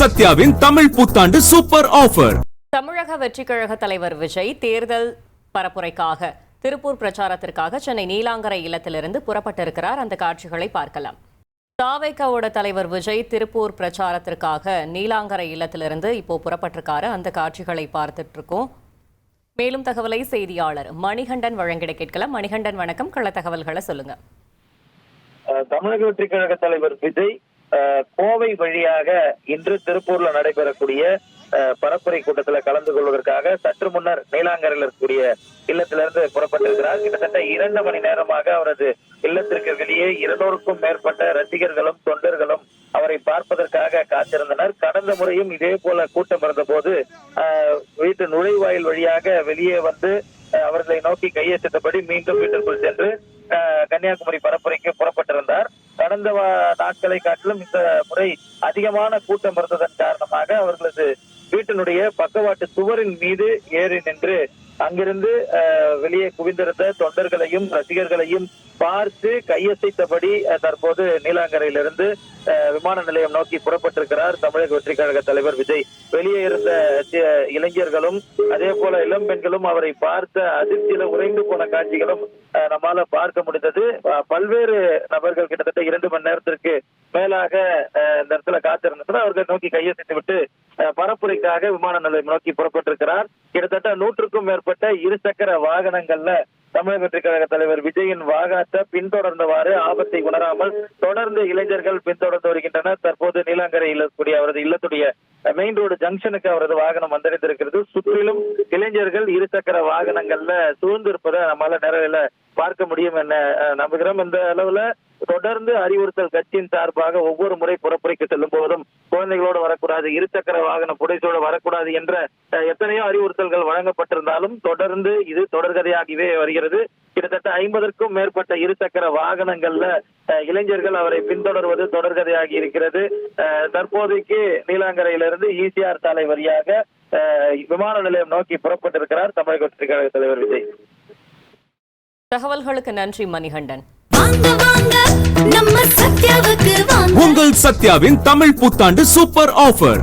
சத்யாவின் தமிழ் புத்தாண்டு super offer. தமிழக வெற்றிக் கழக தலைவர் விஜய் தேர்தல் பரப்புரைக்காக திருப்பூர் பிரச்சாரத்திற்காக சென்னை நீலாங்கரை இல்லத்திலிருந்து புறப்பட்டிருக்கிறார். அந்த காட்சிகளை பார்க்கலாம். தாவேகாவோட தலைவர் விஜய் திருப்பூர் பிரச்சாரத்திற்காக நீலாங்கரை இல்லத்திலிருந்து இப்போ புறப்பட்டிருக்காரு. அந்த காட்சிகளை பார்த்துட்டு இருக்கோம். மேலும் தகவலை செய்தியாளர் மணிகண்டன் வழங்கிட கேட்கலாம். மணிகண்டன் வணக்கம், கள தகவல்களை சொல்லுங்க. தமிழக வெற்றிக் கழக தலைவர் விஜய் கோவை வழியாக இன்று திருப்பூர்ல நடைபெறக்கூடிய பரப்புரை கூட்டத்தில் கலந்து கொள்வதற்காக சற்று முன்னர் நீலாங்கரையில் இருக்கக்கூடிய இல்லத்திலிருந்து புறப்பட்டிருக்கிறார். கிட்டத்தட்ட 2 மணி நேரமாக அவரது இல்லத்திற்கு வெளியே 200க்கும் மேற்பட்ட ரசிகர்களும் தொண்டர்களும் அவரை பார்ப்பதற்காக காத்திருந்தனர். கடந்த முறையும் இதே போல கூட்டம் இருந்த போது வீட்டு நுழைவாயில் வழியாக வெளியே வந்து அவர்களை நோக்கி கையெழுத்தபடி மீண்டும் வீட்டிற்குள் சென்று கன்னியாகுமரி பரப்புரைக்கு புறப்பட்டிருந்தார். கடந்த நாட்களை காட்டிலும் இந்த முறை அதிகமான கூட்டம் இருந்ததன் காரணமாக அவர்களது வீட்டினுடைய பக்கவாட்டு சுவரின் மீது ஏறி நின்று அங்கிருந்து வெளியே குவிந்திருந்த தொண்டர்களையும் ரசிகர்களையும் பார்த்து கையசைத்தபடி தற்போது நீலாங்கரையிலிருந்து விமான நிலையம் நோக்கி புறப்பட்டிருக்கிறார் தமிழக வெற்றிக் கழக தலைவர் விஜய். வெளியே இருந்த இளைஞர்களும் அதே போல இளம் பெண்களும் அவரை பார்த்த அதிர்ச்சியில உறைந்து போன காட்சிகளும் நம்மால பார்க்க முடிந்தது. பல்வேறு நபர்கள் கிட்டத்தட்ட 2 மணி நேரத்திற்கு மேலாக இந்த இடத்துல காத்திருந்தனர். அவர்கள் நோக்கி கையசைத்து விட்டு பரப்புரைக்காக விமான நிலையம் நோக்கி புறப்பட்டிருக்கிறார். கிட்டத்தட்ட 100க்கும் மேற்பட்ட இருசக்கர வாகனங்கள்ல தமிழக வெற்றிக் கழக தலைவர் விஜயின் வாகனத்தை பின்தொடர்ந்தவாறு ஆபத்தை உணராமல் தொடர்ந்து இளைஞர்கள் பின்தொடர்ந்து வருகின்றனர். தற்போது நீலாங்கரையில் இருக்கக்கூடிய அவரது இல்லத்துடைய மெயின் ரோடு ஜங்ஷனுக்கு அவரது வாகனம் வந்தடைந்திருக்கிறது. சுற்றிலும் இளைஞர்கள் இருசக்கர வாகனங்கள்ல சூழ்ந்திருப்பதை நம்மளால நேரில் பார்க்க முடியும் என நம்புகிறோம். இந்த அளவுல தொடர்ந்து அறிவுறுத்தல் கட்சியின் சார்பாக ஒவ்வொரு முறை புறப்புரைக்கு செல்லும் போதும் குழந்தைகளோடு வரக்கூடாது, இருசக்கர வாகன புடைசோடு வரக்கூடாது என்ற எத்தனையோ அறிவுறுத்தல்கள் வழங்கப்பட்டிருந்தாலும் தொடர்ந்து இது தொடர்கதையாகவே வருகிறது. கிட்டத்தட்ட 50க்கும் மேற்பட்ட இருசக்கர வாகனங்கள்ல இளைஞர்கள் அவரை பின்தொடர்வது தொடர்கதையாகி இருக்கிறது. தற்போதைக்கு நீலாங்கரையிலிருந்து ஈசிஆர் சாலை வழியாக விமான நிலையம் நோக்கி புறப்பட்டிருக்கிறார் தமிழக வெற்றிக் கழக தலைவர் விஜய். தகவல்களுக்கு நன்றி மணிகண்டன். உங்கள் சத்யாவின் தமிழ் புத்தாண்டு சூப்பர் ஆஃபர்.